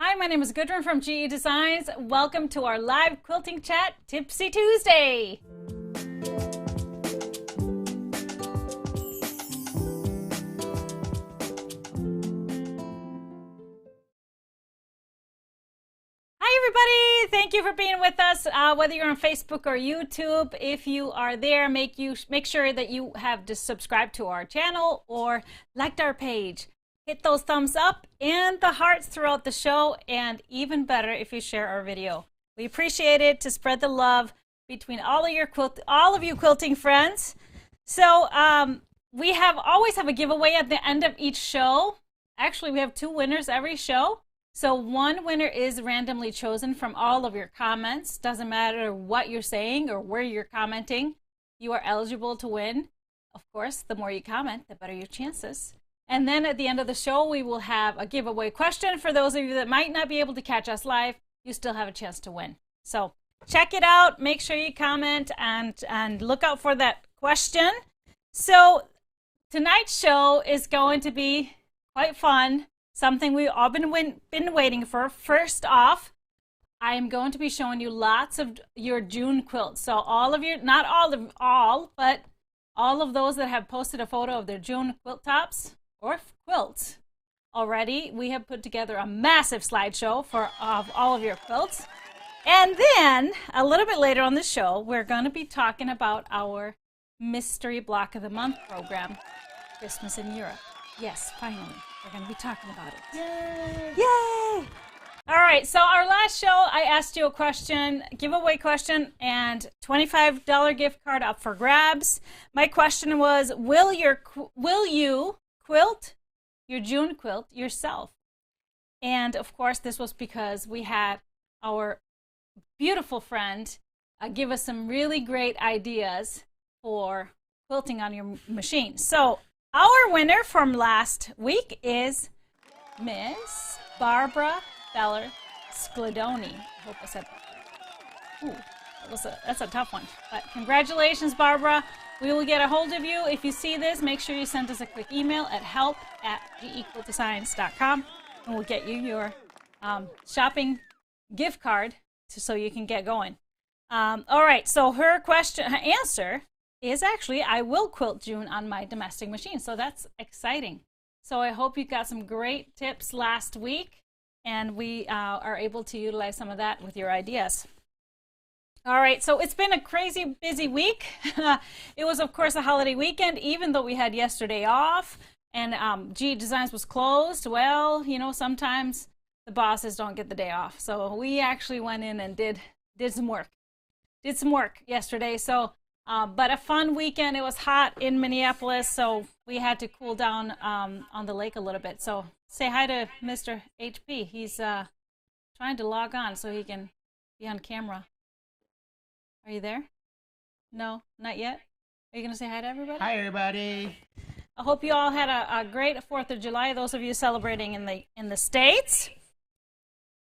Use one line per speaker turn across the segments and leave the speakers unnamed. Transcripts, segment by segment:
Hi, my name is Gudrun from GE Designs. Welcome to our live quilting chat, Tipsy Tuesday. Hi, everybody. Thank you for being with us. Whether you're on Facebook or YouTube, if you are there, make sure that you have just subscribed to our channel or liked our page. Hit those thumbs up and the hearts throughout the show, and even better if you share our video. We appreciate it to spread the love between all of you quilting friends. So we always have a giveaway at the end of each show. Actually, we have 2 winners every show. So one winner is randomly chosen from all of your comments. Doesn't matter what you're saying or where you're commenting, you are eligible to win. Of course, the more you comment, the better your chances. And then at the end of the show, we will have a giveaway question. For those of you that might not be able to catch us live, you still have a chance to win. So check it out. Make sure you comment and look out for that question. So tonight's show is going to be quite fun. Something we've all been waiting for. First off, I am going to be showing you lots of your June quilts. So all of your, not all, but all of those that have posted a photo of their June quilt tops or quilts already, we have put together a massive slideshow of all of your quilts. And then a little bit later on the show, we're going to be talking about our mystery block of the month program, Christmas in Europe. Yes, finally, we're going to be talking about it. Yay! Yay! All right, so our last show, I asked you a question, giveaway question, and $25 gift card up for grabs. My question was, will you quilt your June quilt yourself? And of course, this was because we had our beautiful friend give us some really great ideas for quilting on your machine. So our winner from last week is Miss Barbara Feller Scladoni. I hope I said that. Ooh, that's a tough one. But congratulations, Barbara. We will get a hold of you. If you see this, make sure you send us a quick email at help@gequiltdesigns.com, and we'll get you your shopping gift card so you can get going. All right, so her answer is actually, I will quilt June on my domestic machine. So that's exciting. So I hope you got some great tips last week, and we are able to utilize some of that with your ideas. All right, so it's been a crazy busy week. It was, of course, a holiday weekend, even though we had yesterday off and GE Designs was closed. Well, you know, sometimes the bosses don't get the day off. So we actually went in and did some work. Did some work yesterday. So, but a fun weekend. It was hot in Minneapolis, so we had to cool down on the lake a little bit. So say hi to Mr. HP. He's trying to log on so he can be on camera. Are you there? No, not yet. Are you going to say hi to everybody?
Hi, everybody.
I hope you all had a great 4th of July, those of you celebrating in the States.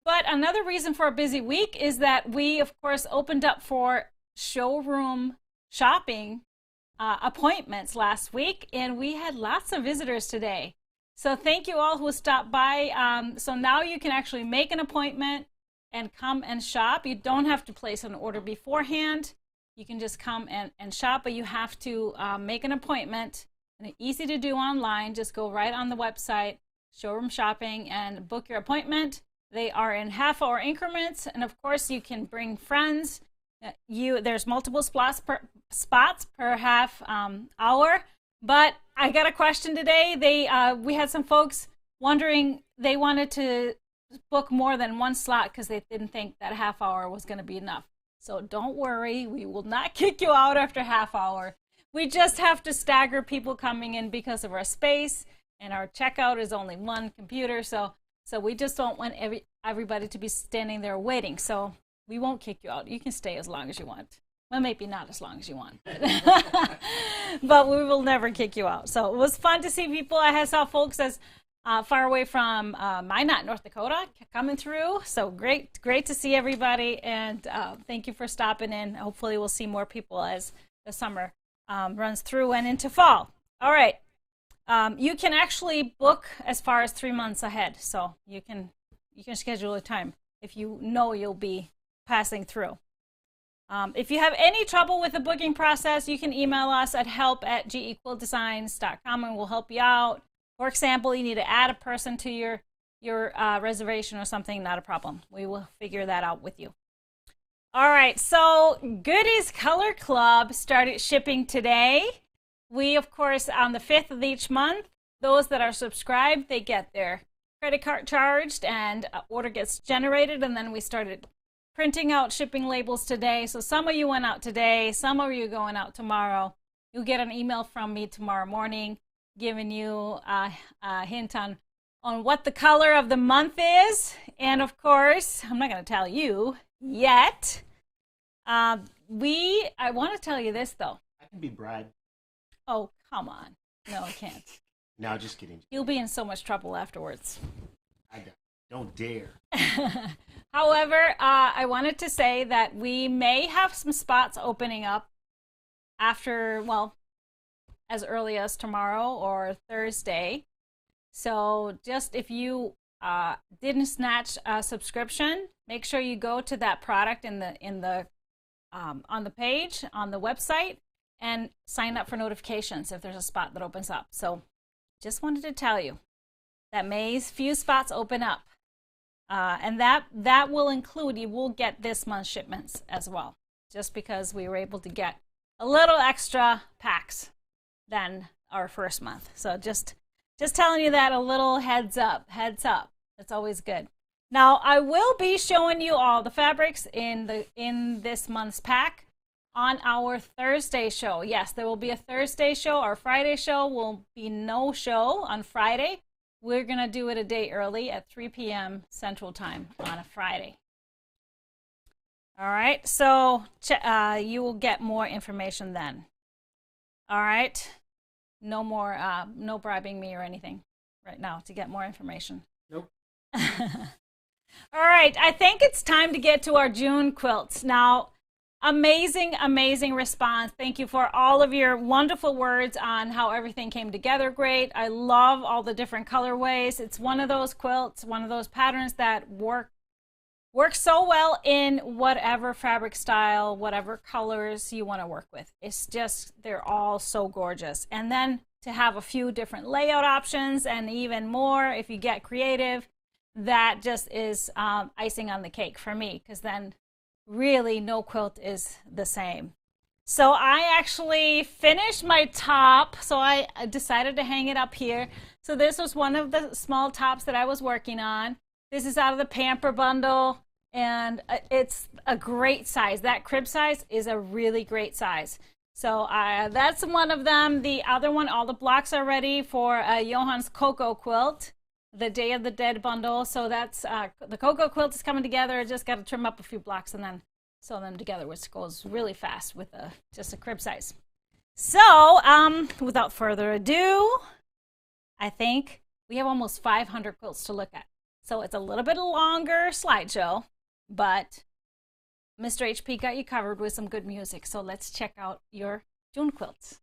But another reason for a busy week is that we, of course, opened up for showroom shopping appointments last week, and we had lots of visitors today. So thank you all who stopped by. So now you can actually make an appointment and come and shop. You don't have to place an order beforehand. You can just come and shop, but you have to make an appointment. And it's easy to do online. Just go right on the website, Showroom Shopping, and book your appointment. They are in half-hour increments, and of course you can bring friends. There's multiple spots per half hour. But I got a question today. We had some folks wondering, they wanted to book more than one slot because they didn't think that half hour was going to be enough. So don't worry, we will not kick you out after half hour. We just have to stagger people coming in because of our space, and our checkout is only one computer. So we just don't want everybody to be standing there waiting. So we won't kick you out. You can stay as long as you want. Well, maybe not as long as you want, but we will never kick you out. So it was fun to see people. I saw folks as far away from Minot, North Dakota, coming through. So great to see everybody, and thank you for stopping in. Hopefully we'll see more people as the summer runs through and into fall. All right. You can actually book as far as 3 months ahead. So you can You can schedule a time if you know you'll be passing through. If you have any trouble with the booking process, you can email us at help@gequiltdesigns.com and we'll help you out. For example, you need to add a person to your reservation or something, not a problem. We will figure that out with you. All right, so Goodies Color Club started shipping today. We, of course, on the 5th of each month, those that are subscribed, they get their credit card charged and order gets generated, and then we started printing out shipping labels today. So some of you went out today, some of you going out tomorrow. You'll get an email from me tomorrow morning giving you a hint on what the color of the month is. And of course, I'm not going to tell you yet. I want to tell you this though.
I can be bride.
Oh, come on. No, I can't.
No, just kidding.
You'll be in so much trouble afterwards.
I don't dare.
However, I wanted to say that we may have some spots opening up after, well, as early as tomorrow or Thursday. So just if you didn't snatch a subscription, make sure you go to that product on the page on the website and sign up for notifications if there's a spot that opens up. So just wanted to tell you that few spots open up. And that will include, you will get this month's shipments as well, just because we were able to get a little extra packs than our first month. So just telling you that, a little heads up. That's always good. Now I will be showing you all the fabrics in this month's pack on our Thursday show. Yes, there will be a Thursday show. Our Friday show will be no show on Friday. We're going to do it a day early at 3 p.m. Central Time on a Friday. All right, so you will get more information then. All right, no more, no bribing me or anything right now to get more information.
Nope.
All right, I think it's time to get to our June quilts. Now, amazing response. Thank you for all of your wonderful words on how everything came together great. I love all the different colorways. It's one of those quilts, one of those patterns that work so well in whatever fabric style, whatever colors you want to work with. It's just, they're all so gorgeous. And then to have a few different layout options and even more if you get creative, that just is icing on the cake for me, because then really no quilt is the same. So I actually finished my top, so I decided to hang it up here. So this was one of the small tops that I was working on. This is out of the Pamper bundle, and it's a great size. That crib size is a really great size. So that's one of them. The other one, all the blocks are ready for Johan's Cocoa quilt, the Day of the Dead bundle. So that's the Cocoa quilt is coming together. I just got to trim up a few blocks and then sew them together, which goes really fast with just a crib size. So without further ado, I think we have almost 500 quilts to look at. So it's a little bit longer slideshow, but Mr. HP got you covered with some good music. So let's check out your June quilts.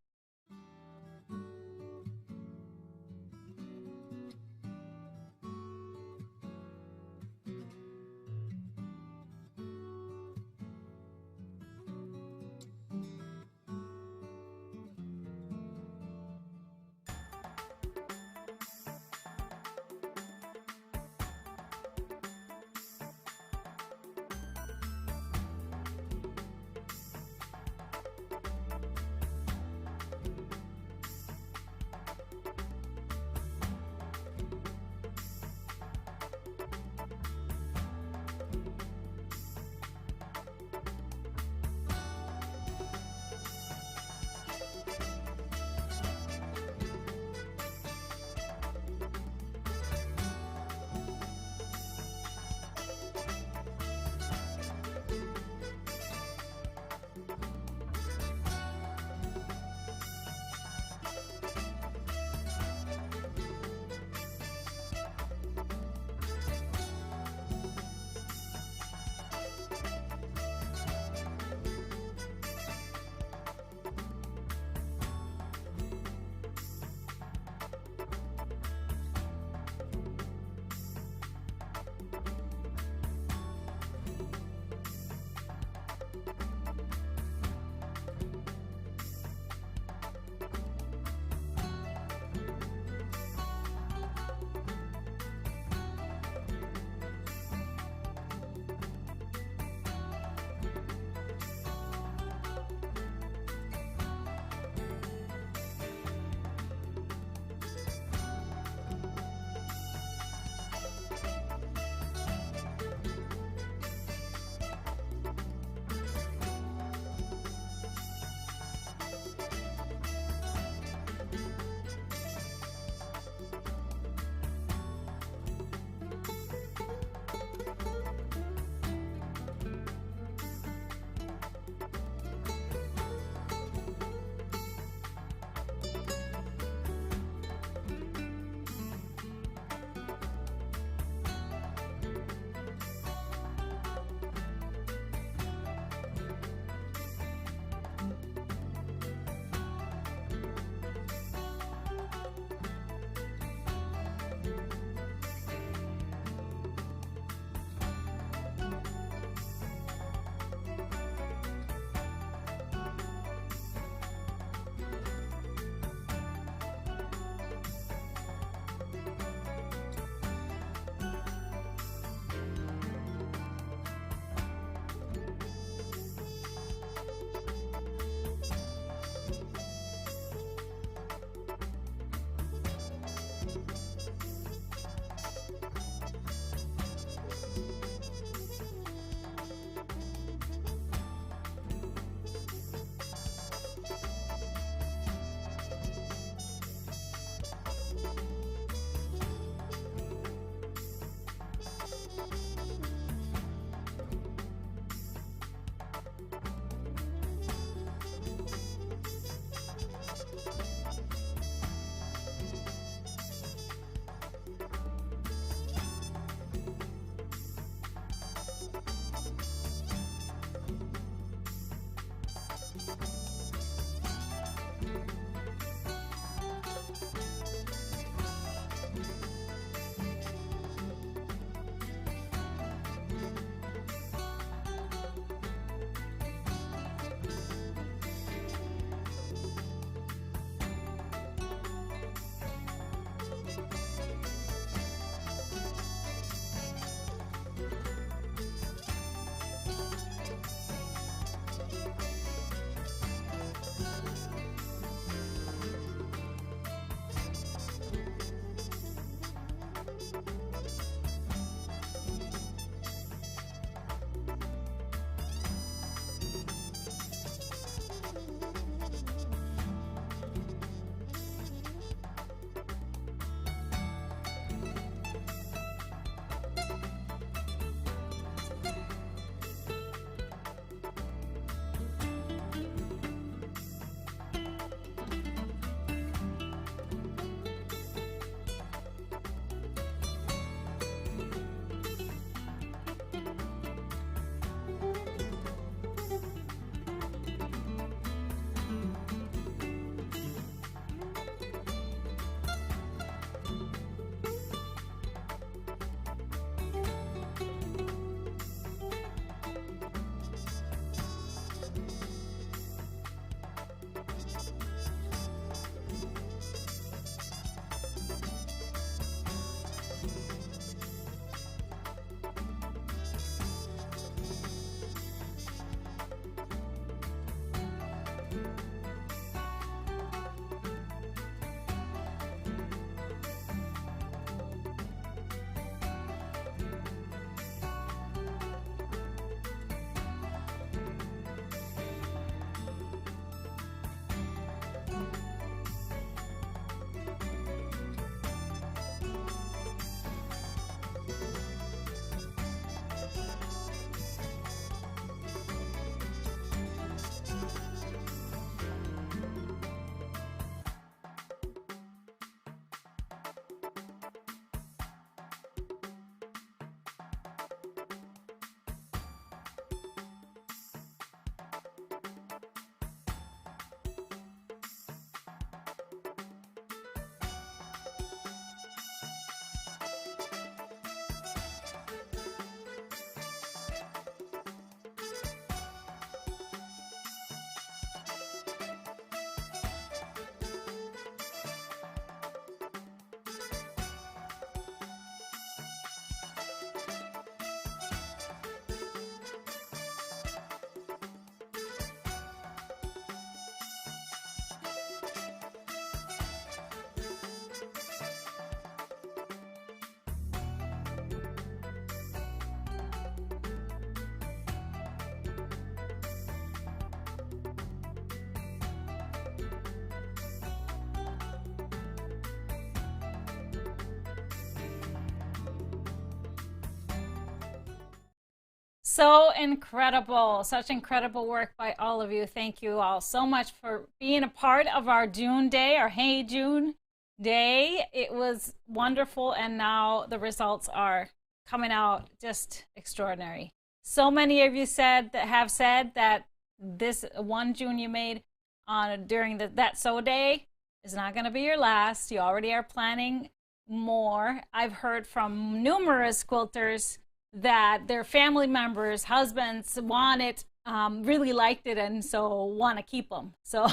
So incredible. Such incredible work by all of you. Thank you all so much for being a part of our June day, our Hey June day. It was wonderful, and now the results are coming out just extraordinary. So many of you have said that this one June you made on during that sew day is not going to be your last. You already are planning more. I've heard from numerous quilters that their family members, husbands want it, really liked it, and so want to keep them. So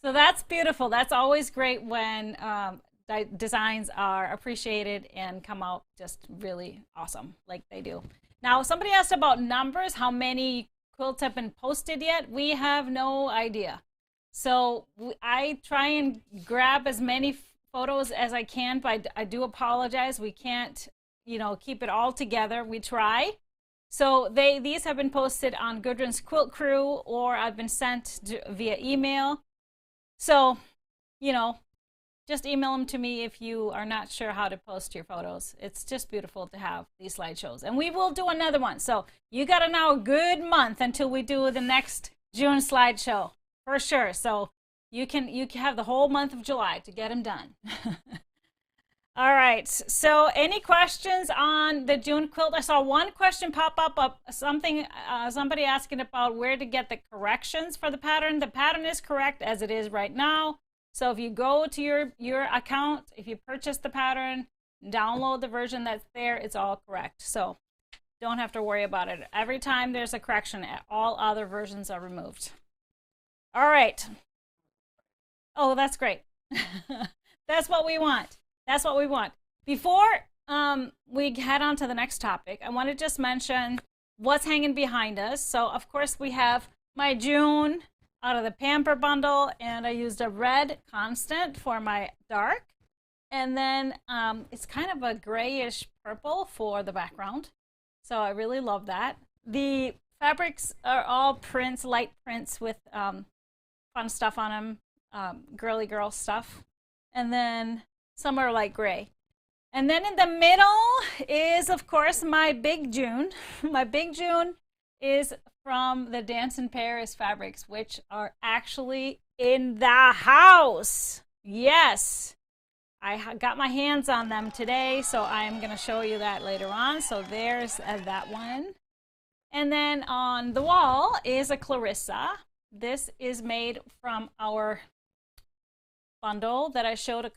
that's beautiful. That's always great when designs are appreciated and come out just really awesome like they do. Now, somebody asked about numbers, how many quilts have been posted yet. We have no idea. So I try and grab as many photos as I can, but I do apologize. We can't, keep it all together. We try. So these have been posted on Gudrun's Quilt Crew, or I've been sent via email. So, just email them to me if you are not sure how to post your photos. It's just beautiful to have these slideshows. And we will do another one. So you got to know a good month until we do the next June slideshow, for sure. So you can have the whole month of July to get them done. All right, so any questions on the June quilt? I saw one question pop up somebody asking about where to get the corrections for the pattern. The pattern is correct as it is right now. So if you go to your account, if you purchase the pattern, download the version that's there, it's all correct. So don't have to worry about it. Every time there's a correction, all other versions are removed. All right. Oh, that's great. That's what we want. That's what we want. Before we head on to the next topic, I want to just mention what's hanging behind us. So, of course, we have my June out of the Pamper bundle, and I used a red constant for my dark. And then it's kind of a grayish purple for the background. So I really love that. The fabrics are all prints, light prints with fun stuff on them, girly girl stuff. And then some are light gray. And then in the middle is, of course, my Big June. My Big June is from the Dance in Paris fabrics, which are actually in the house. Yes, I got my hands on them today, so I'm going to show you that later on. So there's that one. And then on the wall is a Clarissa. This is made from our bundle that I showed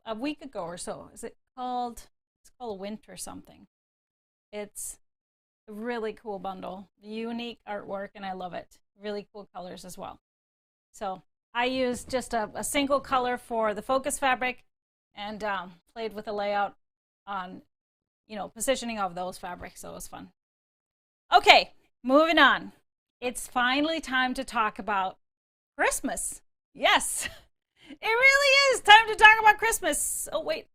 a week ago or so. Is it called? It's called Winter something. It's a really cool bundle, unique artwork, and I love it. Really cool colors as well. So I used just a single color for the focus fabric and played with the layout on, positioning of those fabrics. So it was fun. Okay, moving on. It's finally time to talk about Christmas. Yes. It really is time to talk about Christmas. Oh, wait.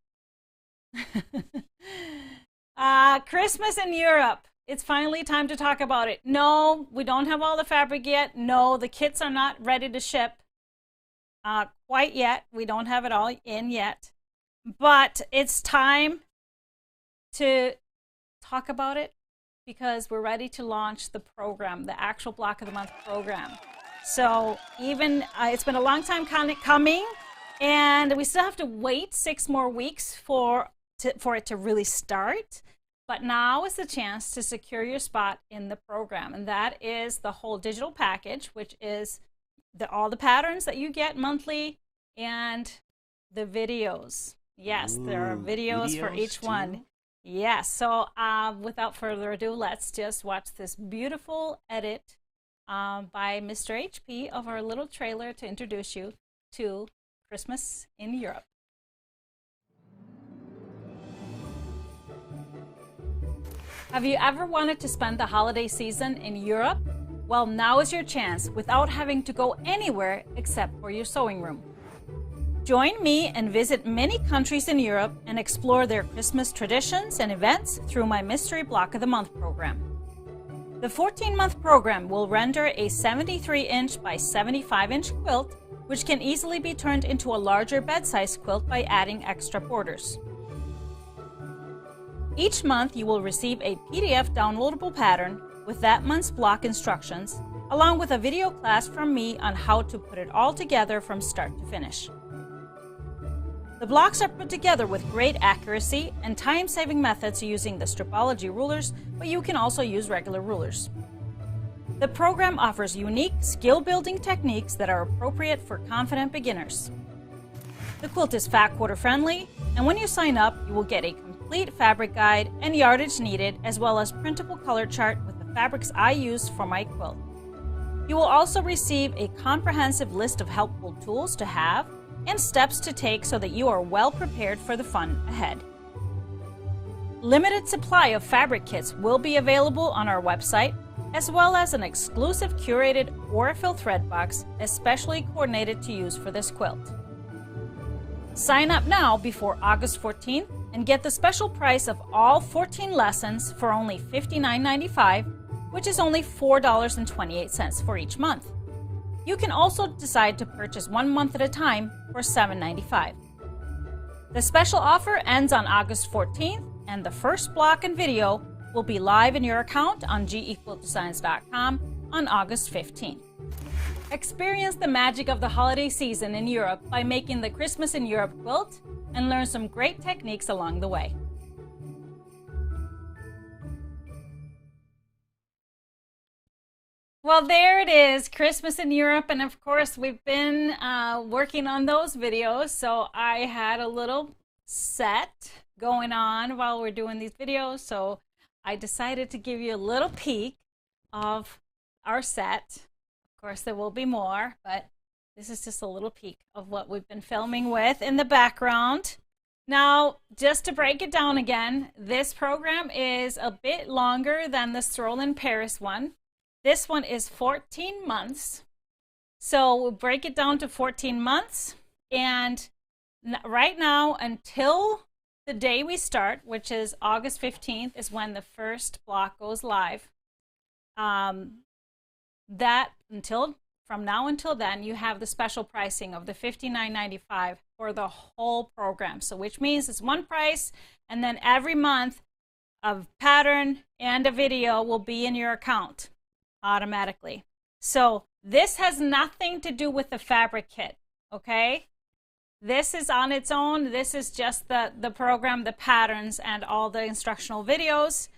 Christmas in Europe. It's finally time to talk about it. No, we don't have all the fabric yet. No, the kits are not ready to ship quite yet. We don't have it all in yet. But it's time to talk about it because we're ready to launch the program, the actual Block of the Month program. So even it's been a long time coming, and we still have to wait 6 more weeks for it to really start. But now is the chance to secure your spot in the program, and that is the whole digital package, which is all the patterns that you get monthly and the videos. Yes, there are videos for each one. Yes. So without further ado, let's just watch this beautiful edit by Mr. HP of our little trailer to introduce you to Christmas in Europe. Have you ever wanted to spend the holiday season in Europe? Well, now is your chance without having to go anywhere except for your sewing room. Join me and visit many countries in Europe and explore their Christmas traditions and events through my Mystery Block of the Month program. The 14-month program will render a 73-inch by 75-inch quilt, which can easily be turned into a larger bed-size quilt by adding extra borders. Each month you will receive a PDF downloadable pattern with that month's block instructions, along with a video class from me on how to put it all together from start to finish. The blocks are put together with great accuracy and time-saving methods using the stripology rulers, but you can also use regular rulers. The program offers unique skill-building techniques that are appropriate for confident beginners. The quilt is fat quarter friendly, and when you sign up, you will get a complete fabric guide and yardage needed, as well as printable color chart with the fabrics I use for my quilt. You will also receive a comprehensive list of helpful tools to have and steps to take so that you are well prepared for the fun ahead. Limited supply of fabric kits will be available on our website, as well as an exclusive curated Aurifil thread box, especially coordinated to use for this quilt. Sign up now before August 14th and get the special price of all 14 lessons for only $59.95, which is only $4.28 for each month. You can also decide to purchase 1 month at a time for $7.95. The special offer ends on August 14th, and the first block and video will be live in your account on gequiltdesigns.com on August 15th. Experience the magic of the holiday season in Europe by making the Christmas in Europe quilt and learn some great techniques along the way. Well, there it is, Christmas in Europe, and of course we've been working on those videos, so I had a little set going on while we're doing these videos, so I decided to give you a little peek of our set. Of course, there will be more, but this is just a little peek of what we've been filming with in the background. Now, just to break it down again, this program is a bit longer than the Stroll in Paris one. This one is 14 months. So we'll break it down to 14 months. And right now, until the day we start, which is August 15th, is when the first block goes live. From now until then, you have the special pricing of the $59.95 for the whole program. So which means it's one price, and then every month a pattern and a video will be in your account automatically. So this has nothing to do with the fabric kit, okay? This is on its own. This is just the program, the patterns, and all the instructional videos.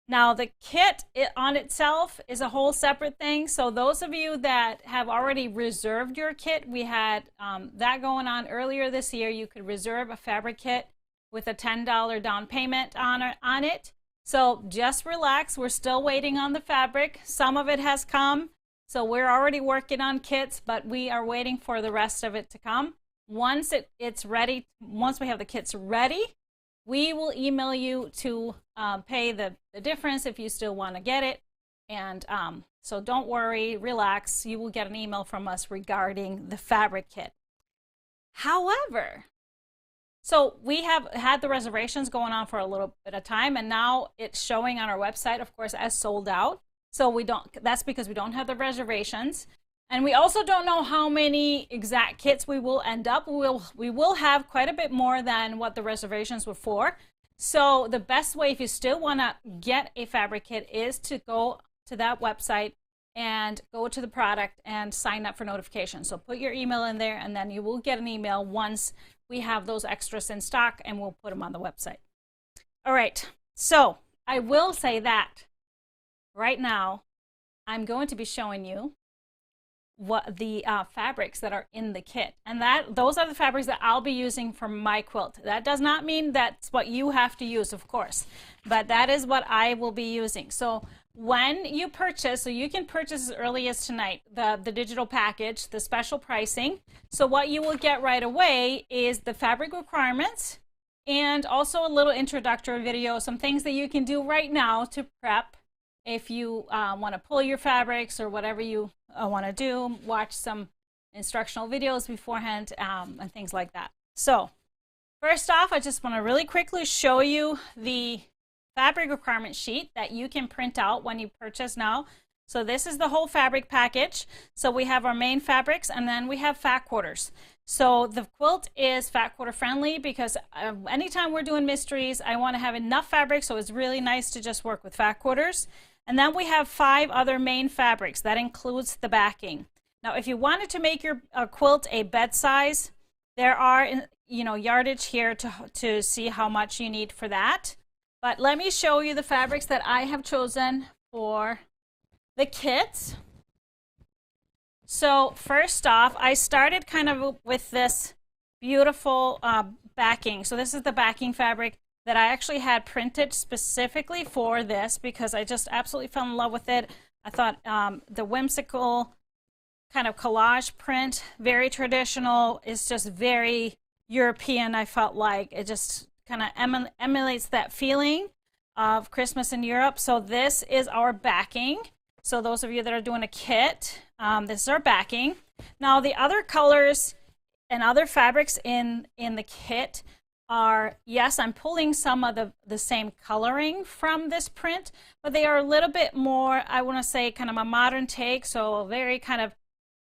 Now the kit on itself is a whole separate thing. So those of you that have already reserved your kit, we had that going on earlier this year. You could reserve a fabric kit with a $10 down payment on it. So just relax. We're still waiting on the fabric. Some of it has come. So we're already working on kits, but we are waiting for the rest of it to come. Once it's ready, once we have the kits ready, we will email you to pay the difference if you still want to get it. And so don't worry, relax. You will get an email from us regarding the fabric kit. However, so we have had the reservations going on for a little bit of time, and now it's showing on our website, of course, as sold out. So that's because we don't have the reservations. And we also don't know how many exact kits we will end up. We will have quite a bit more than what the reservations were for. So the best way, if you still want to get a fabric kit, is to go to that website and go to the product and sign up for notifications. So put your email in there, and then you will get an email once we have those extras in stock, and we'll put them on the website. All right, so I will say that right now I'm going to be showing you what the fabrics that are in the kit, and those are the fabrics that I'll be using for my quilt. That does not mean that's what you have to use, of course, but that is what I will be using. So when you purchase, so you can purchase as early as tonight, the digital package, the special pricing. So what you will get right away is the fabric requirements and also a little introductory video, some things that you can do right now to prep if you want to pull your fabrics or whatever you want to do. Watch some instructional videos beforehand and things like that. So first off, I just want to really quickly show you the fabric requirement sheet that you can print out when you purchase now. So this is the whole fabric package. So we have our main fabrics, and then we have fat quarters. So the quilt is fat quarter friendly because anytime we're doing mysteries, I want to have enough fabric, so it's really nice to just work with fat quarters. And then we have 5 other main fabrics. That includes the backing. Now, if you wanted to make your quilt a bed size, there are, you know, yardage here to see how much you need for that. But let me show you the fabrics that I have chosen for the kit. So first off, I started kind of with this beautiful backing. So this is the backing fabric that I actually had printed specifically for this because I just absolutely fell in love with it. I thought the whimsical kind of collage print, very traditional, is just very European. I felt like it just kind of emulates that feeling of Christmas in Europe. So this is our backing. So those of you that are doing a kit, this is our backing. Now the other colors and other fabrics in the kit are, yes, I'm pulling some of the same coloring from this print, but they are a little bit more, I want to say, kind of a modern take. So a very kind of,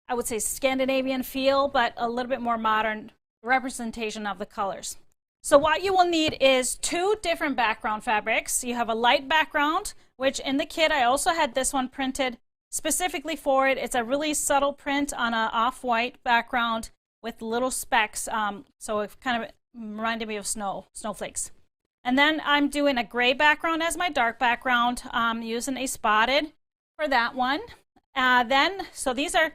I would say, Scandinavian feel, but a little bit more modern representation of the colors. So what you will need is 2 different background fabrics. You have a light background, which in the kit I also had this one printed specifically for it. It's a really subtle print on an off-white background with little specks, so it kind of reminded me of snowflakes. And then I'm doing a gray background as my dark background, using a spotted for that one. So these are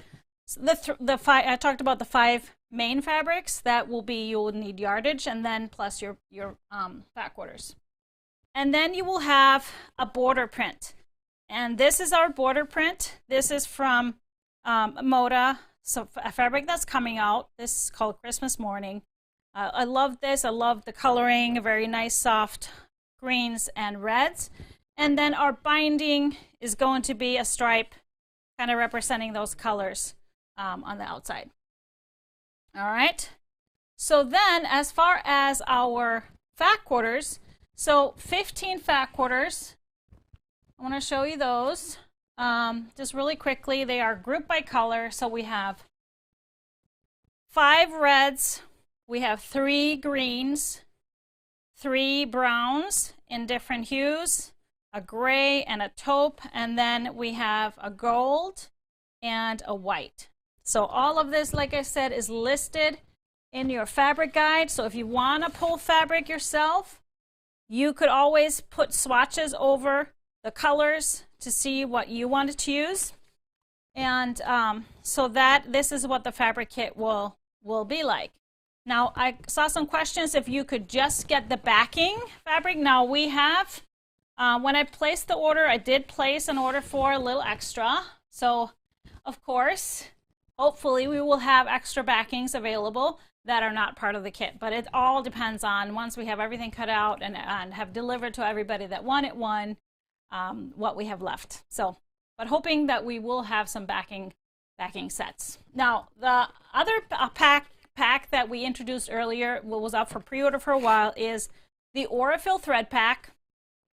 the 5, I talked about the 5 main fabrics that will be, you will need yardage and then plus your fat quarters. And then you will have a border print. And this is our border print. This is from Moda, so a fabric that's coming out. This is called Christmas Morning. I love this. I love the coloring, very nice soft greens and reds. And then our binding is going to be a stripe kind of representing those colors on the outside. All right. So then as far as our fat quarters, so 15 fat quarters, I want to show you those just really quickly. They are grouped by color. So we have 5 reds, we have 3 greens, 3 browns in different hues, a gray and a taupe, and then we have a gold and a white. So all of this, like I said, is listed in your fabric guide. So if you want to pull fabric yourself, you could always put swatches over the colors to see what you wanted to use. And so that this is what the fabric kit will be like. Now, I saw some questions if you could just get the backing fabric. Now we have, when I placed the order, I did place an order for a little extra. So of course, hopefully we will have extra backings available that are not part of the kit, but it all depends on once we have everything cut out and have delivered to everybody that wanted one, what we have left. So, but hoping that we will have some backing sets. Now, the other pack that we introduced earlier, what was up for pre-order for a while, is the Aurifil thread pack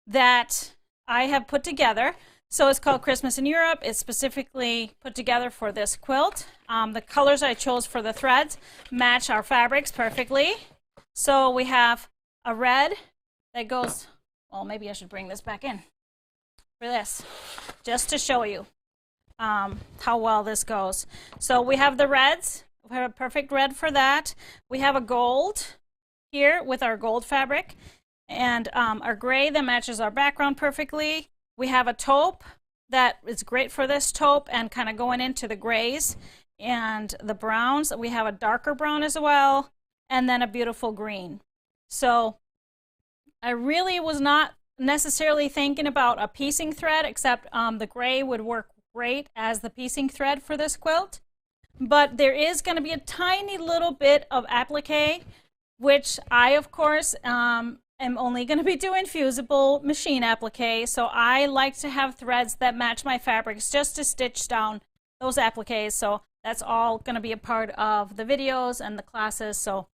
that I have put together. So it's called Christmas in Europe. It's specifically put together for this quilt. The colors I chose for the threads match our fabrics perfectly. So we have a red that goes, well, maybe I should bring this back in for this, just to show you how well this goes. So we have the reds. We have a perfect red for that. We have a gold here with our gold fabric, and our gray that matches our background perfectly. We have a taupe that is great for this taupe and kind of going into the grays and the browns. We have a darker brown as well, and then a beautiful green. So I really was not necessarily thinking about a piecing thread, except the gray would work great as the piecing thread for this quilt. But there is going to be a tiny little bit of applique, which I, of course, am only going to be doing fusible machine applique, so I like to have threads that match my fabrics just to stitch down those appliques. So that's all going to be a part of the videos and the classes. So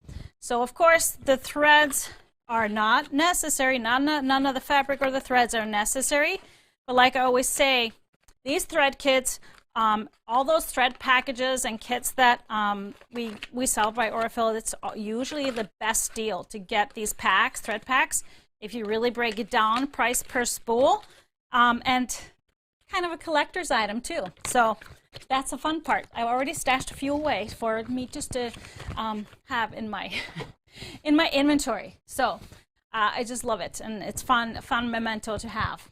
of course the threads are not necessary. None of the fabric or the threads are necessary. But like I always say, these thread kits all those thread packages and kits that we sell by Aurifil, it's usually the best deal to get these packs, thread packs, if you really break it down, price per spool, and kind of a collector's item too. So that's a fun part. I already stashed a few away for me just to have in my in my inventory. So I just love it, and it's fun memento to have.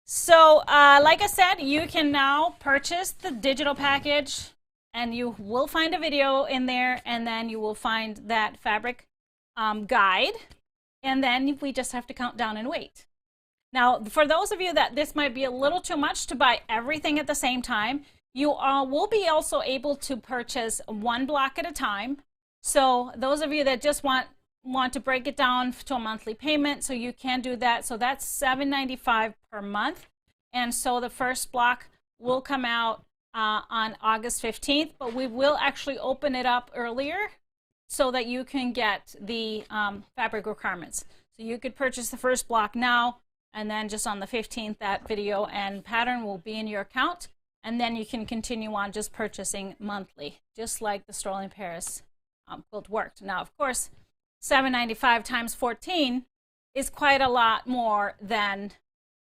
So like I said, you can now purchase the digital package, and you will find a video in there, and then you will find that fabric guide, and then we just have to count down and wait. Now, for those of you that this might be a little too much to buy everything at the same time, you will be also able to purchase one block at a time. So those of you that just want to break it down to a monthly payment, so you can do that. So that's $7.95 per month. And so the first block will come out on August 15th, but we will actually open it up earlier so that you can get the fabric requirements. So you could purchase the first block now, and then just on the 15th, that video and pattern will be in your account, and then you can continue on just purchasing monthly, just like the Strolling Paris quilt worked. Now, of course, $7.95 times 14 is quite a lot more than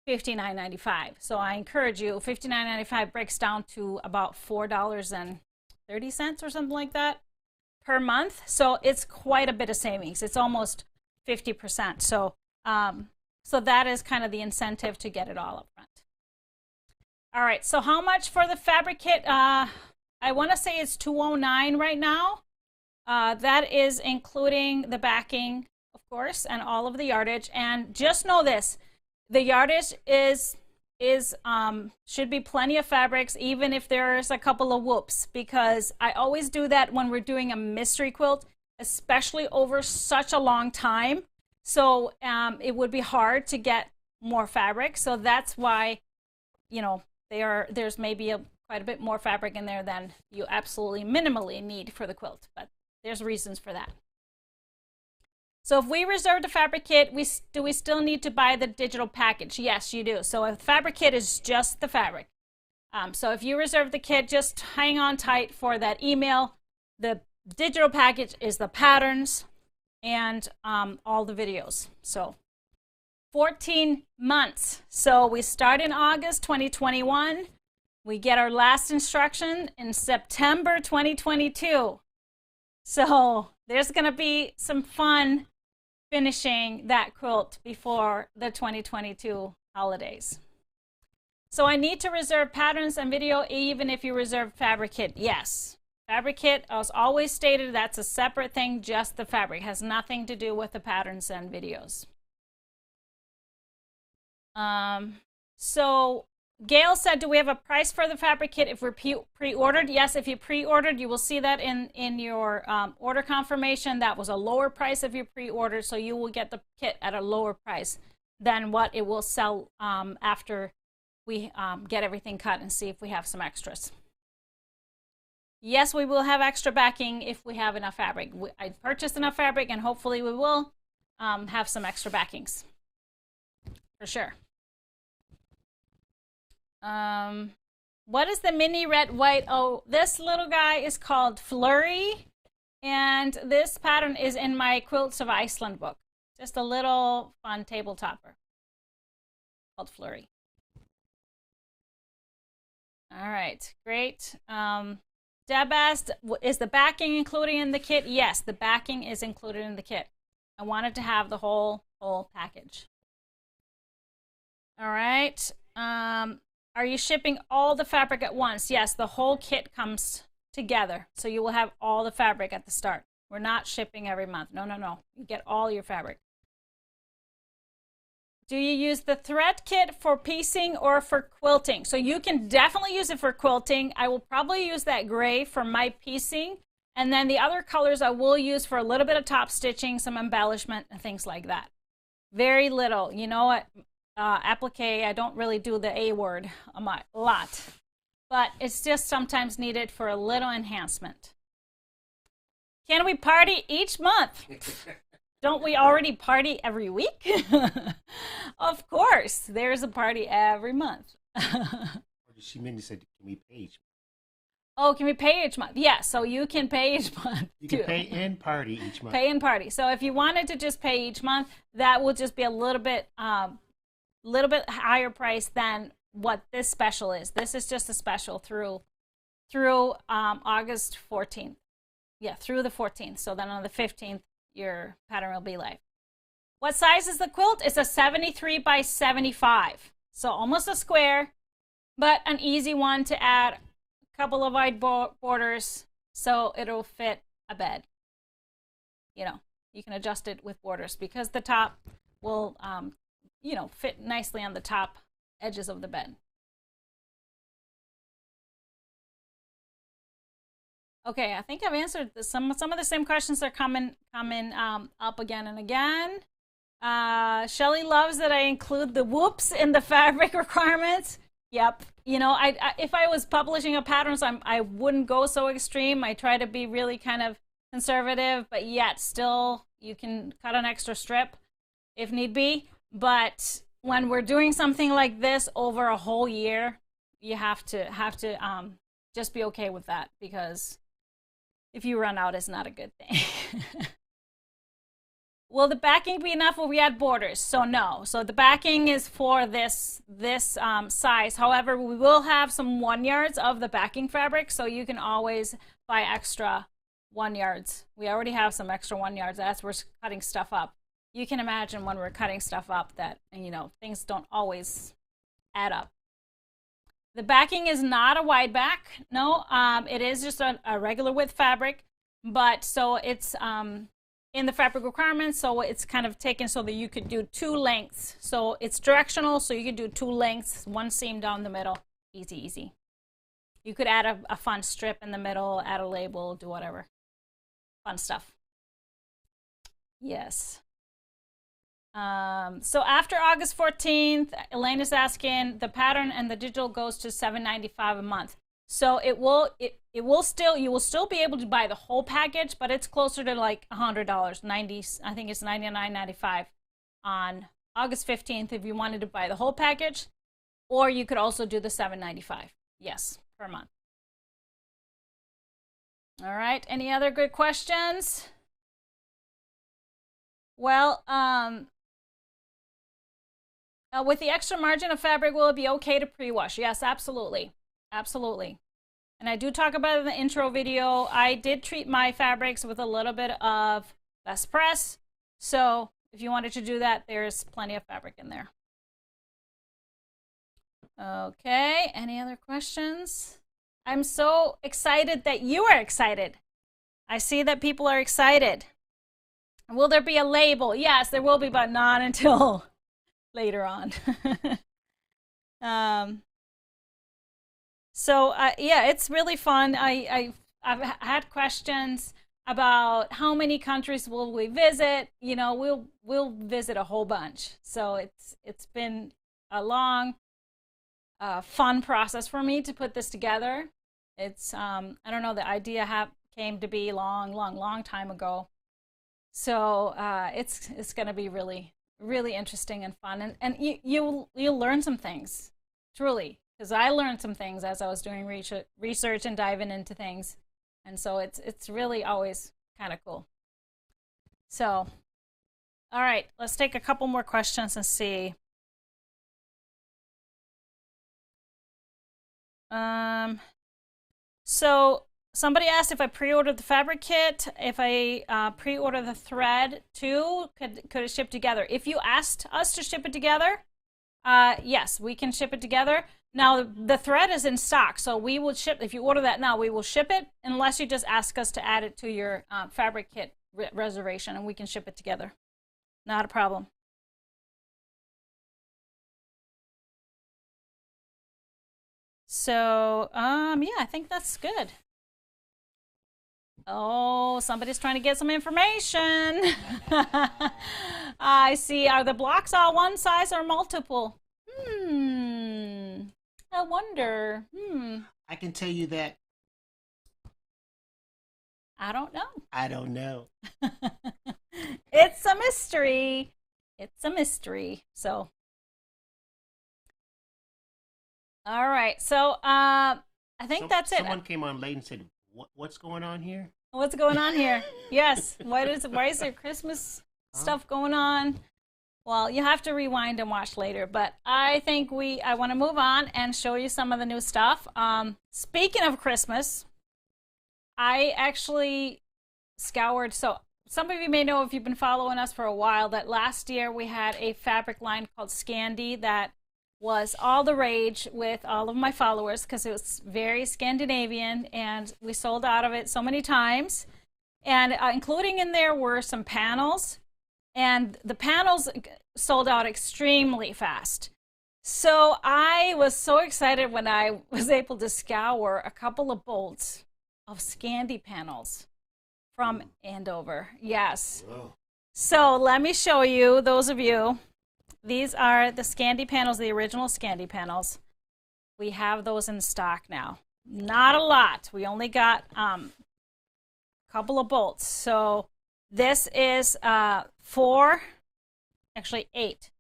$59.95. So I encourage you, $59.95 breaks down to about $4.30 or something like that per month. So it's quite a bit of savings. It's almost 50%. So so that is kind of the incentive to get it all up front. All right, so how much for the fabric kit? I want to say it's $209 right now. That is including the backing, of course, and all of the yardage. And just know this, the yardage should be plenty of fabrics, even if there's a couple of whoops, because I always do that when we're doing a mystery quilt, especially over such a long time. So it would be hard to get more fabric. So that's why, you know, there's maybe quite a bit more fabric in there than you absolutely minimally need for the quilt, but there's reasons for that. So if we reserve the fabric kit, do we still need to buy the digital package? Yes, you do. So a fabric kit is just the fabric. So if you reserve the kit, just hang on tight for that email. The digital package is the patterns and all the videos. So 14 months. So we start in August 2021. We get our last instruction in September 2022. So there's going to be some fun finishing that quilt before the 2022 holidays. So I need to reserve patterns and video even if you reserve fabric kit. Yes. Fabric kit, as always stated, that's a separate thing, just the fabric. It has nothing to do with the patterns and videos. So Gail said, do we have a price for the fabric kit if we're pre-ordered? Yes, if you pre-ordered, you will see that in your order confirmation. That was a lower price if you pre-ordered, so you will get the kit at a lower price than what it will sell after we get everything cut and see if we have some extras. Yes, we will have extra backing if we have enough fabric. I purchased enough fabric, and hopefully we will have some extra backings for sure. What is the mini red white? Oh, this little guy is called Flurry, and this pattern is in my Quilts of Iceland book. Just a little fun table topper called Flurry. All right, great. Deb asked, is the backing included in the kit? Yes, the backing is included in the kit. I wanted to have the whole package. All right. Are you shipping all the fabric at once? Yes, the whole kit comes together. So you will have all the fabric at the start. We're not shipping every month. No, no, no. You get all your fabric. Do you use the thread kit for piecing or for quilting? So you can definitely use it for quilting. I will probably use that gray for my piecing. And then the other colors I will use for a little bit of top stitching, some embellishment, and things like that. Very little. You know what? Applique, I don't really do the A word a lot. But it's just sometimes needed for a little enhancement. Can we party each month? Don't we already party every week? Of course, there's a party every month.
Or She meant to say, can we pay each
Oh, can we pay each month? Yeah, so you can pay each month.
You can pay in party each month.
Pay in party. So if you wanted to just pay each month, that will just be a little bit higher price than what this special is. This is just a special through August 14th. Yeah, through the 14th. So then on the 15th, your pattern will be live. What size is the quilt? It's a 73 by 75. So almost a square, but an easy one to add a couple of wide borders so it'll fit a bed. You know, you can adjust it with borders because the top will, you know, fit nicely on the top edges of the bed. Okay, I think I've answered some of the same questions are coming up again and again. Shelly loves that I include the whoops in the fabric requirements. Yep. You know, if I was publishing a pattern, I wouldn't go so extreme. I try to be really kind of conservative, but yet still you can cut an extra strip if need be. But when we're doing something like this over a whole year, you have to just be okay with that, because if you run out, it's not a good thing. Will the backing be enough? Will we add borders? So no. So the backing is for this size. However, we will have some 1 yards of the backing fabric, so you can always buy extra 1 yards. We already have some extra 1 yards as we're cutting stuff up. You can imagine when we're cutting stuff up that, you know, things don't always add up. The backing is not a wide back. No, it is just a regular width fabric, but so it's in the fabric requirements, so it's kind of taken so that you could do 2 lengths. So it's directional, so you could do 2 lengths, 1 seam down the middle. Easy, easy. You could add a fun strip in the middle, add a label, do whatever. Fun stuff. Yes. So after August 14th, Elaine is asking, the pattern and the digital goes to $7.95 a month. So you will still be able to buy the whole package, but it's closer to like $100, I think it's $99.95 on August 15th if you wanted to buy the whole package, or you could also do the $7.95, yes, per month. All right, any other good questions? Well, with the extra margin of fabric, will it be okay to pre-wash? Yes, absolutely. Absolutely. And I do talk about it in the intro video. I did treat my fabrics with a little bit of Best Press. So if you wanted to do that, there's plenty of fabric in there. Okay, any other questions? I'm so excited that you are excited. I see that people are excited. Will there be a label? Yes, there will be, but not until later on. So yeah, it's really fun. I've had questions about how many countries will we visit. You know, we'll visit a whole bunch. So it's been a long, fun process for me to put this together. It's I don't know, the idea came to be long time ago. So it's going to be really interesting and fun, and you'll learn some things, truly. Because I learned some things as I was doing research and diving into things. And so it's really always kind of cool. So, all right, let's take a couple more questions and see. So somebody asked if I pre-ordered the fabric kit, if I pre-order the thread too, could it ship together? If you asked us to ship it together, yes, we can ship it together. Now, the thread is in stock, so we will ship, if you order that now, we will ship it, unless you just ask us to add it to your fabric kit reservation, and we can ship it together. Not a problem. So, yeah, I think that's good. Oh, somebody's trying to get some information. I see. Are the blocks all one size or multiple? I wonder.
I can tell you that.
I don't know.
I don't know.
It's a mystery. It's a mystery. So All right. So I think that's it.
Someone came on late and said, "What's going on here?"
What's going on here? Yes. Why is there Christmas stuff going on? Well, you have to rewind and watch later, but I think I want to move on and show you some of the new stuff. Speaking of Christmas, I actually scoured. So some of you may know, if you've been following us for a while, that last year we had a fabric line called Scandi that was all the rage with all of my followers because it was very Scandinavian, and we sold out of it so many times. And including in there were some panels, and the panels sold out extremely fast. So I was so excited when I was able to scour a couple of bolts of Scandi panels from Andover. Yes.
Whoa.
So let me show you, those of you. These are the Scandi panels, the original Scandi panels. We have those in stock now. Not a lot. We only got a couple of bolts. So this is 8.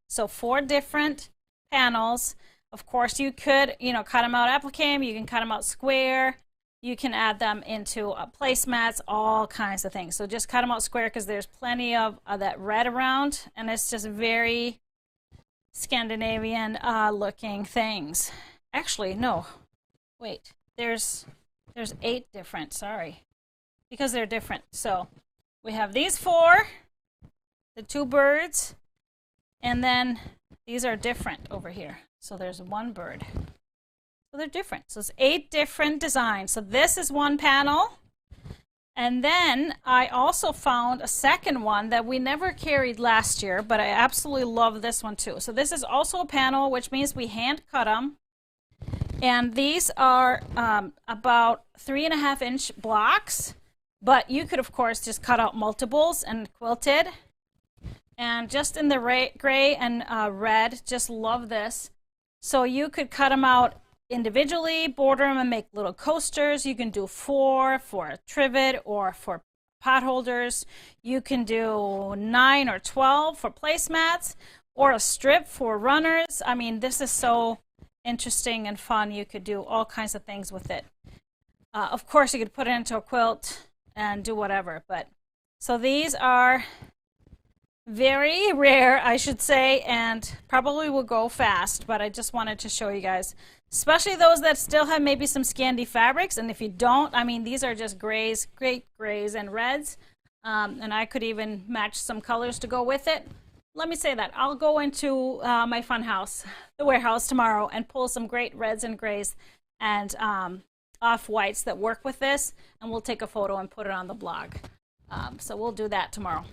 So 4 different panels. Of course, you could, cut them out applique. You can cut them out square. You can add them into placemats, all kinds of things. So just cut them out square because there's plenty of that red around, and it's just very Scandinavian looking things. Actually, no. Wait. There's 8 different. Sorry. Because they're different. So we have these 4, the 2 birds, and then these are different over here. So there's 1 bird. So they're different. So it's 8 different designs. So this is 1 panel. And then I also found a second one that we never carried last year, but I absolutely love this one too. So this is also a panel, which means we hand cut them. And these are about 3.5-inch blocks, but you could, of course, just cut out multiples and quilted. And just in the gray and red, just love this. So you could cut them out individually, border them, and make little coasters. You can do 4 for a trivet or for pot holders. You can do 9 or 12 for placemats, or a strip for runners. I mean, this is so interesting and fun. You could do all kinds of things with it. Of course, you could put it into a quilt and do whatever. But so these are very rare, I should say, and probably will go fast, but I just wanted to show you guys, especially those that still have maybe some Scandi fabrics. And if you don't, I mean, these are just grays, great grays and reds, and I could even match some colors to go with it. Let me say that I'll go into my fun house, the warehouse, tomorrow and pull some great reds and grays and off-whites that work with this, and we'll take a photo and put it on the blog. So we'll do that tomorrow.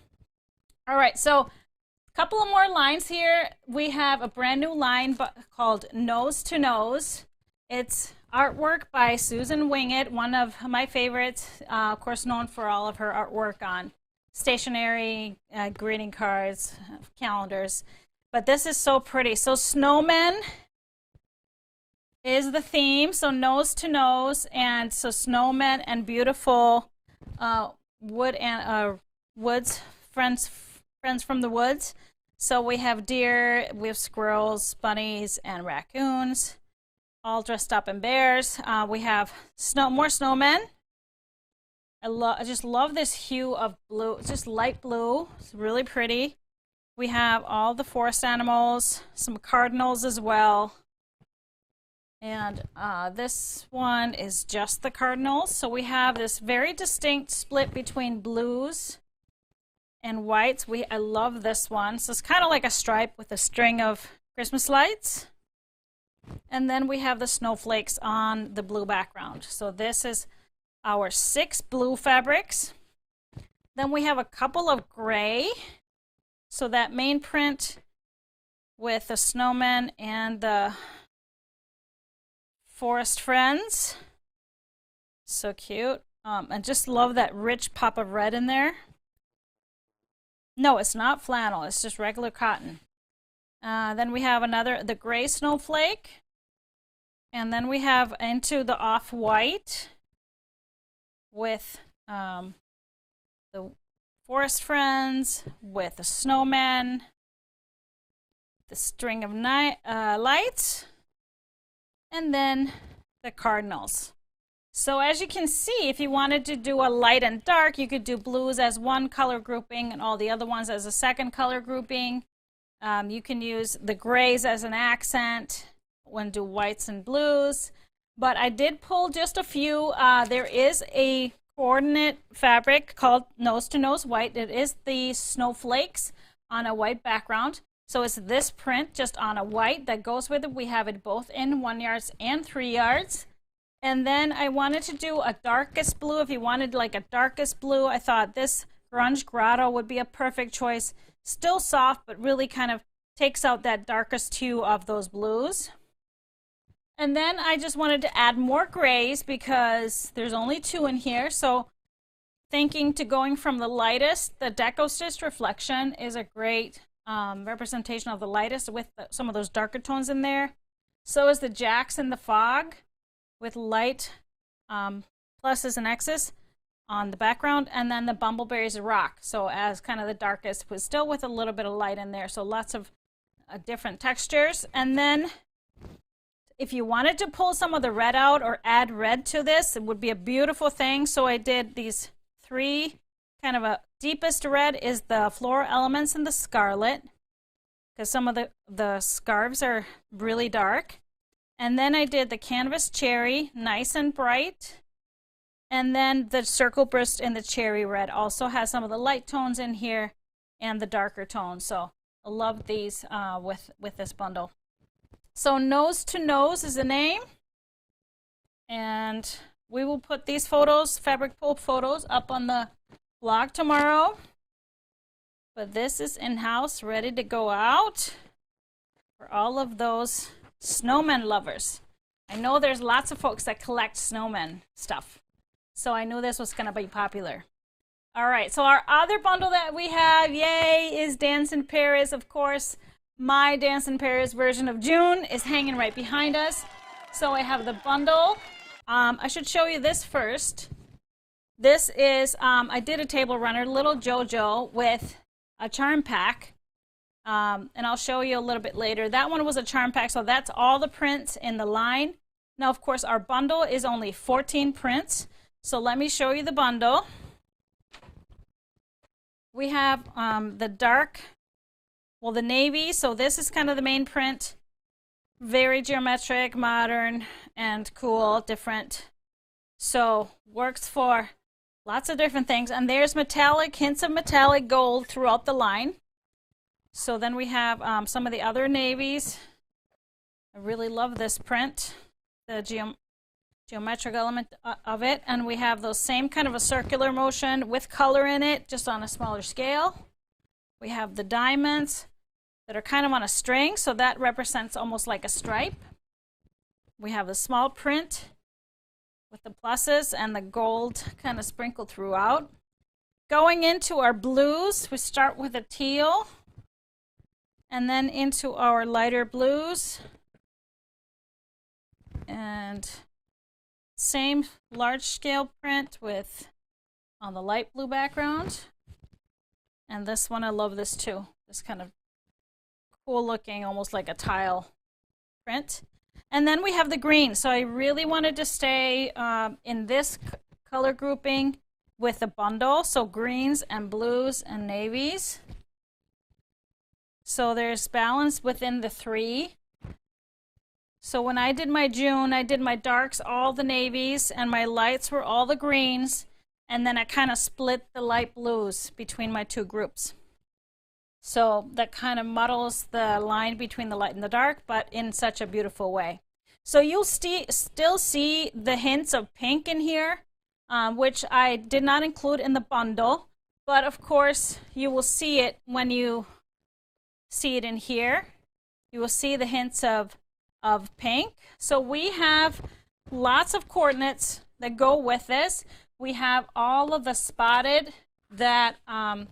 All right, so a couple of more lines here. We have a brand new line called Nose to Nose. It's artwork by Susan Wingett, one of my favorites, of course known for all of her artwork on stationery, greeting cards, calendars. But this is so pretty. So snowmen is the theme, so nose to nose, and so snowmen and beautiful wood and woods, friends from the woods. So we have deer, we have squirrels, bunnies, and raccoons, all dressed up in bears. We have more snowmen. I just love this hue of blue. It's just light blue. It's really pretty. We have all the forest animals, some cardinals as well. And this one is just the cardinals. So we have this very distinct split between blues and whites. I love this one. So it's kind of like a stripe with a string of Christmas lights. And then we have the snowflakes on the blue background. So this is our 6 blue fabrics. Then we have a couple of gray. So that main print with the snowmen and the forest friends. So cute. I just love that rich pop of red in there. No, it's not flannel. It's just regular cotton. Then we have the gray snowflake. And then we have into the off-white with the forest friends, with the snowmen, the string of lights, and then the cardinals. So as you can see, if you wanted to do a light and dark, you could do blues as one color grouping and all the other ones as a second color grouping. You can use the grays as an accent when do whites and blues. But I did pull just a few. There is a coordinate fabric called Nose to Nose White. It is the snowflakes on a white background. So it's this print just on a white that goes with it. We have it both in 1 yards and 3 yards. And then I wanted to do a darkest blue. If you wanted like a darkest blue, I thought this Grunge Grotto would be a perfect choice. Still soft, but really kind of takes out that darkest hue of those blues. And then I just wanted to add more grays because there's only 2 in here. So thinking to going from the lightest, the Deco Stitch Reflection is a great representation of the lightest with some of those darker tones in there. So is the Jackson the Fog with light pluses and X's on the background, and then the Bumbleberries Rock. So as kind of the darkest, but still with a little bit of light in there. So lots of different textures. And then if you wanted to pull some of the red out or add red to this, it would be a beautiful thing. So I did these 3 kind of a deepest red is the Floral Elements and the Scarlet, because some of the scarves are really dark. And then I did the Canvas Cherry, nice and bright. And then the Circle Burst in the Cherry Red also has some of the light tones in here and the darker tones. So I love these with this bundle. So Nose to Nose is the name. And we will put these photos, fabric pull photos, up on the blog tomorrow. But this is in-house, ready to go out for all of those snowmen lovers. I know there's lots of folks that collect snowmen stuff. So I knew this was going to be popular. All right, so our other bundle that we have, yay, is Dance in Paris. Of course, my Dance in Paris version of June is hanging right behind us. So I have the bundle. I should show you this first. This is, I did a table runner, Little JoJo, with a charm pack. And I'll show you a little bit later. That one was a charm pack, so that's all the prints in the line. Now, of course, our bundle is only 14 prints. So let me show you the bundle. We have the dark, well, the navy. So this is kind of the main print. Very geometric, modern, and cool, different. So works for lots of different things. And there's metallic, hints of metallic gold throughout the line. So then we have some of the other navies. I really love this print, the geometric element of it. And we have those same kind of a circular motion with color in it, just on a smaller scale. We have the diamonds that are kind of on a string, so that represents almost like a stripe. We have the small print with the pluses and the gold kind of sprinkled throughout. Going into our blues, we start with a teal, and then into our lighter blues. And same large scale print with on the light blue background. And this one, I love this too. This kind of cool looking, almost like a tile print. And then we have the green. So I really wanted to stay in this color grouping with the bundle. So greens and blues and navies. So there's balance within the 3. So when I did my June, I did my darks, all the navies, and my lights were all the greens. And then I kind of split the light blues between my 2 groups. So that kind of muddles the line between the light and the dark, but in such a beautiful way. So you'll still see the hints of pink in here, which I did not include in the bundle. But of course, you will see it when you see it in here. You will see the hints of pink. So we have lots of coordinates that go with this. We have all of the spotted that are,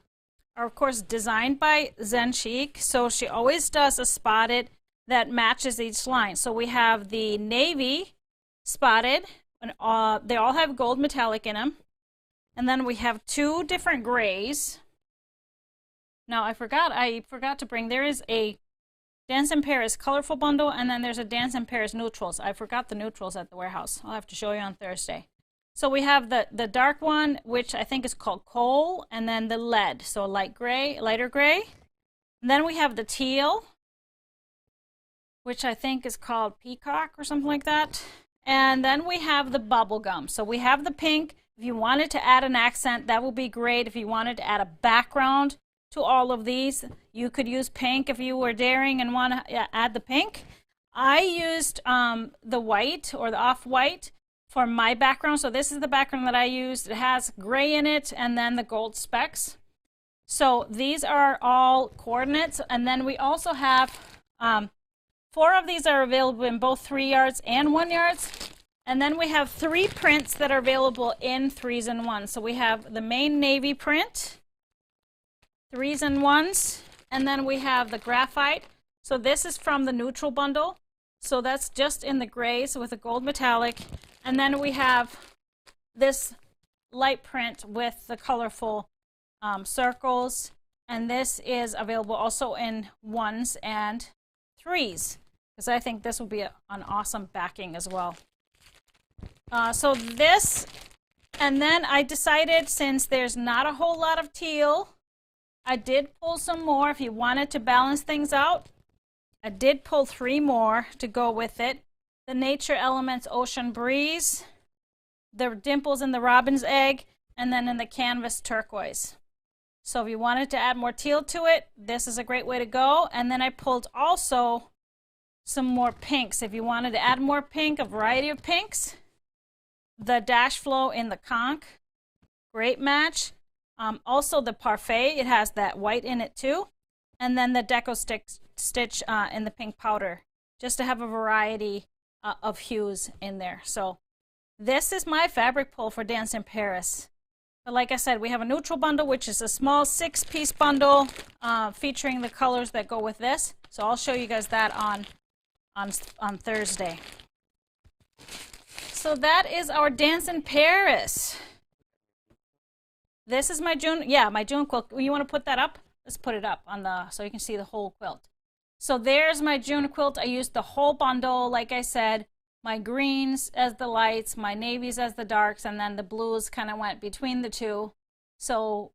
of course, designed by Zen Chic. So she always does a spotted that matches each line. So we have the navy spotted, and they all have gold metallic in them. And then we have 2 different grays. Now I forgot to bring, there is a Dance in Paris colorful bundle, and then there's a Dance in Paris neutrals. I forgot the neutrals at the warehouse. I'll have to show you on Thursday. So we have the dark one, which I think is called coal, and then the lead, so light gray, lighter gray. And then we have the teal, which I think is called peacock or something like that. And then we have the bubble gum. So we have the pink. If you wanted to add an accent, that would be great. If you wanted to add a background to all of these, you could use pink if you were daring and want to add the pink. I used the white or the off-white for my background. So this is the background that I used. It has gray in it and then the gold specks. So these are all coordinates. And then we also have 4 of these are available in both 3 yards and 1 yards. And then we have 3 prints that are available in 3s and 1s. So we have the main navy print, 3s and 1s, and then we have the graphite. So this is from the neutral bundle. So that's just in the grays with a gold metallic. And then we have this light print with the colorful circles. And this is available also in 1s and 3s, because I think this will be an awesome backing as well. So this, and then I decided, since there's not a whole lot of teal, I did pull some more if you wanted to balance things out. I did pull 3 more to go with it. The Nature Elements Ocean Breeze, the Dimples in the Robin's Egg, and then in the Canvas Turquoise. So if you wanted to add more teal to it, this is a great way to go. And then I pulled also some more pinks. If you wanted to add more pink, a variety of pinks. The Dash Flow in the conch, great match. Also the Parfait, it has that white in it too. And then the Deco Stitch in the pink powder, just to have a variety of hues in there. So this is my fabric pull for Dance in Paris. But like I said, we have a neutral bundle, which is a small 6-piece bundle featuring the colors that go with this. So I'll show you guys that on Thursday. So that is our Dance in Paris. This is my June, my June quilt. You want to put that up? Let's put it up on so you can see the whole quilt. So there's my June quilt. I used the whole bundle, like I said, my greens as the lights, my navies as the darks, and then the blues kind of went between the two. So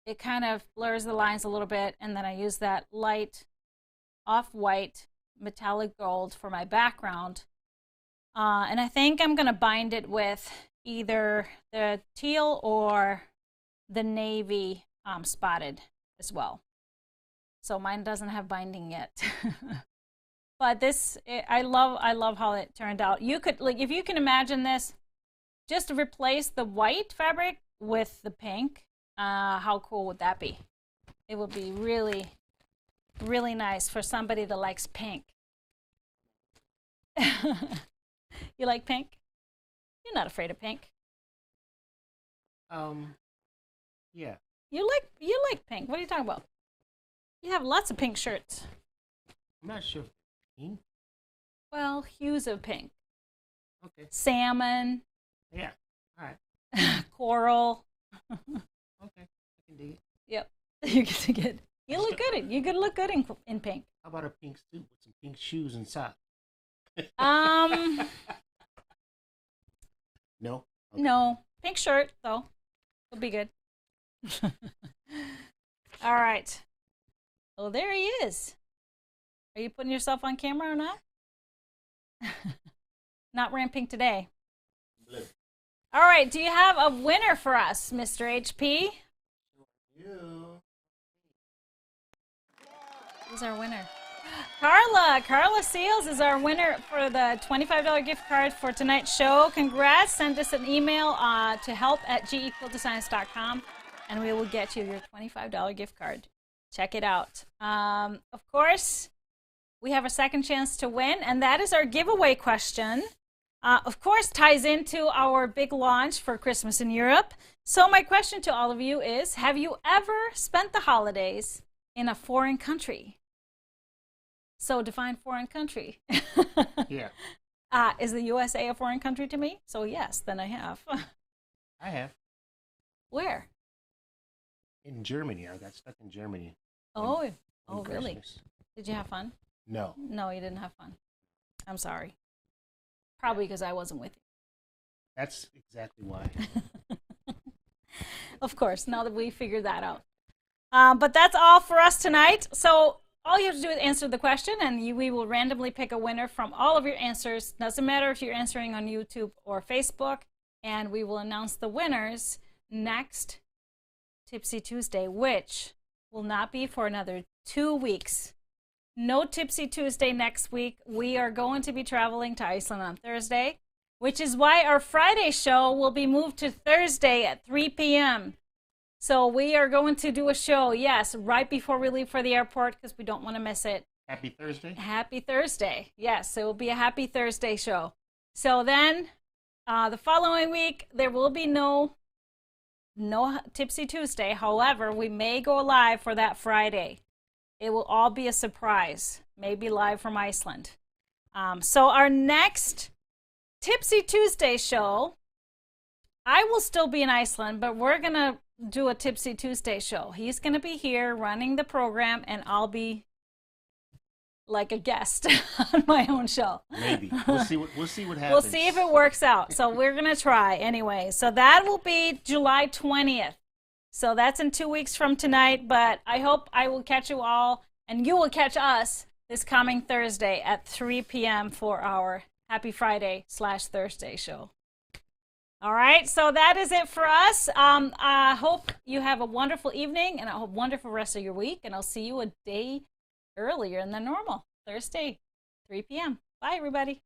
it kind of blurs the lines a little bit, and then I used that light off-white metallic gold for my background. And I think I'm going to bind it with either the teal or the navy spotted as well. So mine doesn't have binding yet. But this, I love how it turned out. You could, like, if you can imagine this, just replace the white fabric with the pink. How cool would that be? It would be really, really nice for somebody that likes pink. You like pink? You're not afraid of pink.
Yeah.
You like pink. What are you talking about? You have lots of pink shirts.
I'm not sure. Pink?
Well, hues of pink.
Okay.
Salmon.
Yeah. All right.
Coral.
Okay. I can dig it.
Yep. You get to get. You look good. You could look good in pink.
How about a pink suit with some pink shoes inside? No. Okay.
No. Pink shirt though. It'll be good. All right. Well, there he is. Are you putting yourself on camera or not? Not wearing pink today.
Blue.
All right. Do you have a winner for us, Mr. HP?
You.
Who's our winner? Carla Seals is our winner for the $25 gift card for tonight's show. Congrats. Send us an email to help@gequiltdesigns.com and we will get you your $25 gift card. Check it out. Of course, we have a second chance to win, and that is our giveaway question. Of course, ties into our big launch for Christmas in Europe. So my question to all of you is, have you ever spent the holidays in a foreign country? So define foreign country.
Yeah.
Is the USA a foreign country to me? So yes, then I have.
I have.
Where?
In Germany. I got stuck in Germany.
Oh,
on
really?
Christmas.
Did you have fun?
No.
No, you didn't have fun. I'm sorry. Probably because I wasn't with you.
That's exactly why.
Of course, now that we figured that out. But that's all for us tonight. So all you have to do is answer the question, and we will randomly pick a winner from all of your answers. Doesn't matter if you're answering on YouTube or Facebook, and we will announce the winners next Tipsy Tuesday, which will not be for another 2 weeks. No Tipsy Tuesday next week. We are going to be traveling to Iceland on Thursday, which is why our Friday show will be moved to Thursday at 3 p.m. So we are going to do a show, yes, right before we leave for the airport because we don't want to miss it.
Happy Thursday?
Happy Thursday. Yes, it will be a Happy Thursday show. So then the following week, there will be no Tipsy Tuesday. However, we may go live for that Friday. It will all be a surprise, maybe live from Iceland. So our next Tipsy Tuesday show, I will still be in Iceland, but we're going to do a Tipsy Tuesday show. He's going to be here running the program, and I'll be like a guest on my own show.
Maybe. We'll see what happens.
We'll see if it works out. So we're going to try anyway. So that will be July 20th. So that's in 2 weeks from tonight, but I hope I will catch you all, and you will catch us this coming Thursday at 3 p.m. for our Happy Friday / Thursday show. All right, so that is it for us. I hope you have a wonderful evening and a wonderful rest of your week, and I'll see you a day earlier than normal, Thursday, 3 p.m. Bye, everybody.